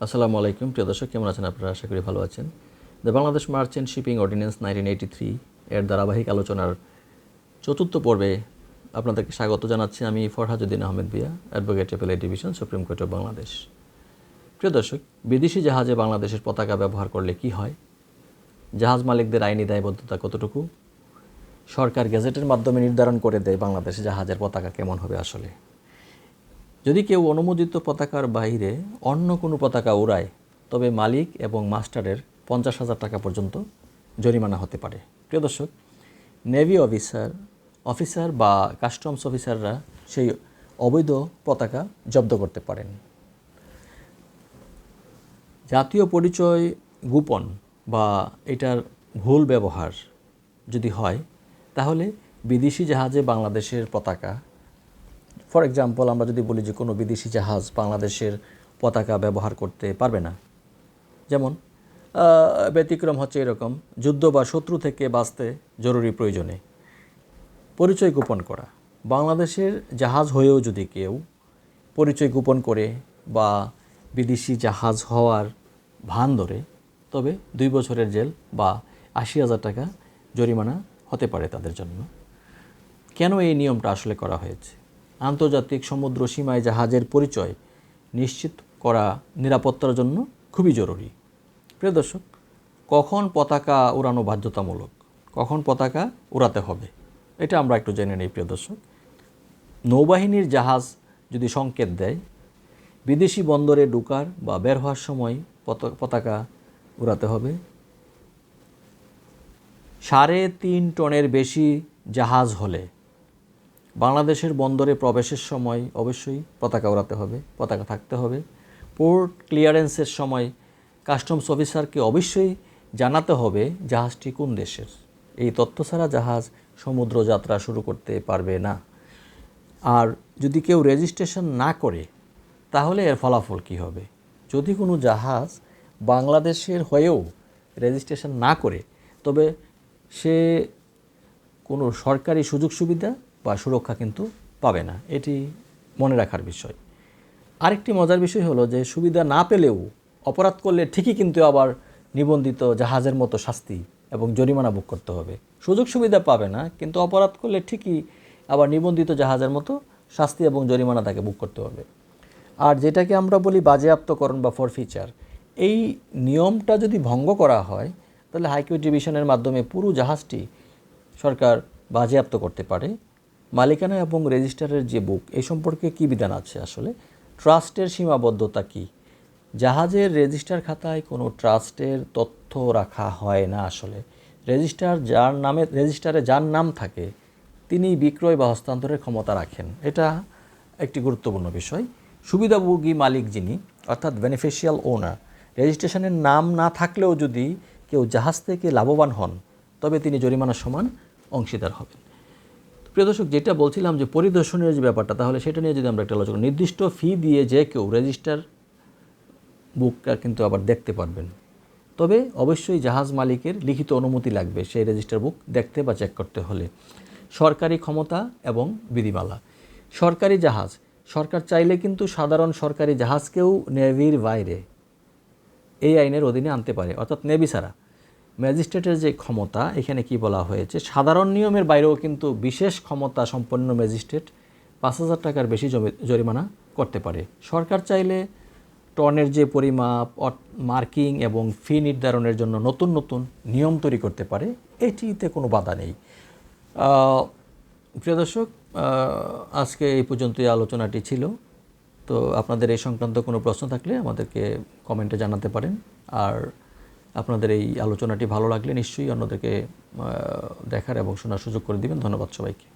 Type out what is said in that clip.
আসসালামু আলাইকুম প্রিয় দর্শক, কেমন আছেন আপনারা? আশা করি ভালো আছেন। The Bangladesh merchant shipping ordinance 1983 এর ধারাবাহিক আলোচনার চতুর্থ পর্বে আপনাদেরকে স্বাগত জানাচ্ছি। আমি Farhazuddin Ahmed Bhuiyan, advocate appellate division, supreme court of Bangladesh. প্রিয় দর্শক, বিদেশি জাহাজে বাংলাদেশের পতাকা ব্যবহার করলে কি হয়, জাহাজ মালিকদের আইনি দায়বদ্ধতা কতটুকু, সরকার গেজেটের মাধ্যমে নির্ধারণ করে দেয় বাংলাদেশে জাহাজের পতাকা কেমন হবে আসলে, যদি কেউ অনুমোদিত পতাকার বাইরে অন্য কোনো পতাকা উড়ায় তবে মালিক এবং মাস্টারের 50,000 টাকা পর্যন্ত জরিমানা হতে পারে। প্রিয় দর্শক, নেভি অফিসার বা কাস্টমস অফিসাররা সেই অবৈধ পতাকা জব্দ করতে পারেন। জাতীয় পরিচয় গোপন বা এটার ভুল ব্যবহার যদি হয়, তাহলে বিদেশি জাহাজে বাংলাদেশের পতাকা, ফর এক্সাম্পল আমরা যদি বলি যে কোনো বিদেশি জাহাজ বাংলাদেশের পতাকা ব্যবহার করতে পারবে না, যেমন ব্যতিক্রম হচ্ছে এরকম: যুদ্ধ বা শত্রু থেকে বাঁচতে জরুরি প্রয়োজনে পরিচয় গোপন করা। বাংলাদেশের জাহাজ হয়েও যদি কেউ পরিচয় গোপন করে বা বিদেশি জাহাজ হওয়ার ভান ধরে, তবে 2 বছরের জেল বা 80,000 টাকা জরিমানা হতে পারে তাদের জন্য। কেন এই নিয়মটা আসলে করা হয়েছে? আন্তর্জাতিক সমুদ্র সীমায় জাহাজের পরিচয় নিশ্চিত করা নিরাপত্তার জন্য খুবই জরুরি। প্রিয় দর্শক, কখন পতাকা উড়ানো বাধ্যতামূলক, কখন পতাকা উড়াতে হবে, এটা আমরা একটু জেনে নিই। প্রিয় দর্শক, নৌবাহিনীর জাহাজ যদি সংকেত দেয় বিদেশি বন্দরে ঢোকার বা বের হওয়ার সময় পতাকা উড়াতে হবে। 3.5 টনের বেশি জাহাজ হলে বাংলাদেশের বন্দরে প্রবেশের সময় অবশ্যই পতাকা উড়াতে হবে, পতাকা থাকতে হবে। পোর্ট ক্লিয়ারেন্সের সময় কাস্টমস অফিসারকে অবশ্যই জানাতে হবে জাহাজটি কোন দেশের। এই তথ্য ছাড়া জাহাজ সমুদ্র যাত্রা শুরু করতে পারবে না। আর যদি কেউ রেজিস্ট্রেশন না করে, তাহলে এর ফলাফল কী হবে? যদি কোনো জাহাজ বাংলাদেশের হয়েও রেজিস্ট্রেশন না করে, তবে সে কোনো সরকারি সুযোগ সুবিধা বা সুরক্ষা কিন্তু পাবে না। এটি মনে রাখার বিষয়। আরেকটি মজার বিষয় হলো যে সুবিধা না পেলেও অপরাধ করলে ঠিকই কিন্তু আবার নিবন্ধিত জাহাজের মতো শাস্তি এবং জরিমানা ভোগ করতে হবে। সুযোগ সুবিধা পাবে না, কিন্তু অপরাধ করলে ঠিকই আবার নিবন্ধিত জাহাজের মতো শাস্তি এবং জরিমানা তাকে ভোগ করতে হবে। আর যেটাকে আমরা বলি বাজেয়াপ্তকরণ বা ফরফিচার, এই নিয়মটা যদি ভঙ্গ করা হয়, তাহলে হাইকোর্ট ডিভিশনের মাধ্যমে পুরো জাহাজটি সরকার বাজেয়াপ্ত করতে পারে। মালিকানা এবং রেজিস্টারের যে বুক, এই সম্পর্কে কী বিধান আছে আসলে? ট্রাস্টের সীমাবদ্ধতা কী? জাহাজের রেজিস্টার খাতায় কোনো ট্রাস্টের তথ্য রাখা হয় না আসলে। রেজিস্টারে যার নাম থাকে তিনি বিক্রয় বা হস্তান্তরের ক্ষমতা রাখেন। এটা একটি গুরুত্বপূর্ণ বিষয়। সুবিধাভোগী মালিক যিনি, অর্থাৎ বেনিফিশিয়াল ওনার, রেজিস্ট্রেশনের নাম না থাকলেও যদি কেউ জাহাজ থেকে লাভবান হন, তবে তিনি জরিমানার সমান অংশীদার হবেন। প্রিয় দর্শক, যেটা বলছিলাম যে পরিদর্শনের যে ব্যাপারটা, তাহলে সেটা নিয়ে যদি আমরা একটা আলোচনা, নির্দিষ্ট ফি দিয়ে যে কেউ রেজিস্টার বুকটা কিন্তু আবার দেখতে পারবেন। তবে অবশ্যই জাহাজ মালিকের লিখিত অনুমতি লাগবে সেই রেজিস্টার বুক দেখতে বা চেক করতে হলে। সরকারি ক্ষমতা এবং বিধিমালা। সরকারি জাহাজ, সরকার চাইলে কিন্তু সাধারণ সরকারি জাহাজকেও নেভির বাইরে এই আইনের অধীনে আনতে পারে, অর্থাৎ নেভি ছাড়া। ম্যাজিস্ট্রেটের যে ক্ষমতা, এখানে কি বলা হয়েছে, সাধারণ নিয়মের বাইরেও কিন্তু বিশেষ ক্ষমতা সম্পন্ন ম্যাজিস্ট্রেট 5,000 টাকার বেশি জরিমানা করতে পারে। সরকার চাইলে টনের যে পরিমাপ, মার্কিং এবং ফি নির্ধারণের জন্য নতুন নতুন নিয়ম তৈরি করতে পারে। এটিতে কোনো বাধা নেই। প্রিয় দর্শক, আজকে এই পর্যন্তই আলোচনাটি ছিল। তো আপনাদের এই সংক্রান্ত কোনো প্রশ্ন থাকলে আমাদেরকে কমেন্টে জানাতে পারেন। আর আপনাদের এই আলোচনাটি ভালো লাগলে নিশ্চয়ই অন্যদেরকে দেখার এবং শোনার সুযোগ করে দিবেন। ধন্যবাদ সবাইকে।